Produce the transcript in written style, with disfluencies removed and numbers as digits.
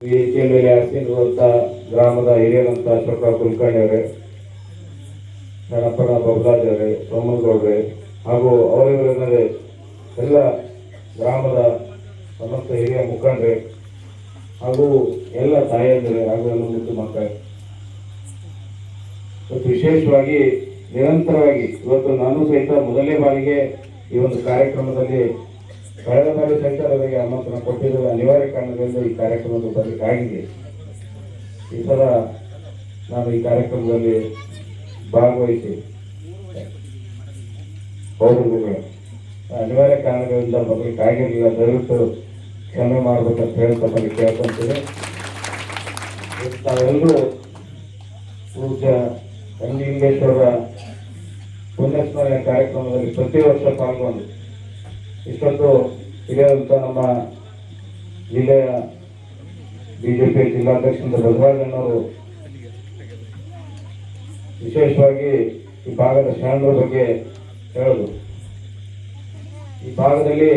ವೇದಿಕೆ ಮೇಲೆ ಆಸೀನರುವಂತ ಗ್ರಾಮದ ಹಿರಿಯರಂತ ಅಶೋಕ ಕುಲಕರ್ಣಿ ಅವರೇ, ಗಣಪನ ಬಬಲಾಜ್ ಅವರೇ, ಸೋಮನಗೌಡ್ರೆ ಹಾಗೂ ಅವರಿವರಲ್ಲದೆ ಎಲ್ಲ ಗ್ರಾಮದ ಸಮಸ್ತ ಹಿರಿಯ ಮುಖಂಡರೇ ಹಾಗೂ ಎಲ್ಲ ತಾಯಂದಿರೇ ಹಾಗೂ ಎಲ್ಲ ಮುದ್ದು ಮಕ್ಕಳೇ, ವಿಶೇಷವಾಗಿ ನಿರಂತರವಾಗಿ ಇವತ್ತು ನಾನು ಸಹಿತ ಮೊದಲನೇ ಬಾರಿಗೆ ಈ ಒಂದು ಕಾರ್ಯಕ್ರಮದಲ್ಲಿ ಕಳೆದ ಬಾರಿ ಸಹಿತ ಅವರಿಗೆ ಆಮಂತ್ರಣ ಕೊಟ್ಟಿರುವ ಅನಿವಾರ್ಯ ಕಾರಣದಿಂದ ಈ ಕಾರ್ಯಕ್ರಮದಲ್ಲಿ ಬರಲಿಕ್ಕಾಗಿದೆ. ಈ ಸಲ ನಾನು ಈ ಕಾರ್ಯಕ್ರಮದಲ್ಲಿ ಭಾಗವಹಿಸಿ ಅನಿವಾರ್ಯ ಕಾರಣಗಳಿಂದ ಬರಲಿಕ್ಕಾಗಿರಲಿಲ್ಲ. ದಯವಿಟ್ಟು ಕ್ಷಮೆ ಮಾಡಬೇಕಂತ ಹೇಳ್ತಾ ತಮಗೆ ಕೇಳ್ಕೊಂತೀನಿ. ನಾವೆಲ್ಲರೂ ಪೂಜ್ಯ ಲಿಂಗೇಶ್ವರ ಪುಣ್ಯಸ್ಮರಣೆ ಕಾರ್ಯಕ್ರಮದಲ್ಲಿ ಪ್ರತಿ ವರ್ಷ ಪಾಲ್ಗೊಂಡು ಇಷ್ಟೊಂದು ಹಿರಿಯರಂತ ನಮ್ಮ ಜಿಲ್ಲೆಯ ಬಿಜೆಪಿ ಜಿಲ್ಲಾಧ್ಯಕ್ಷರಿಂದ ಬಸವರಾಜಣ್ಣವರು ವಿಶೇಷವಾಗಿ ಈ ಭಾಗದ ಶರಣರ ಬಗ್ಗೆ ಹೇಳೋದು. ಈ ಭಾಗದಲ್ಲಿ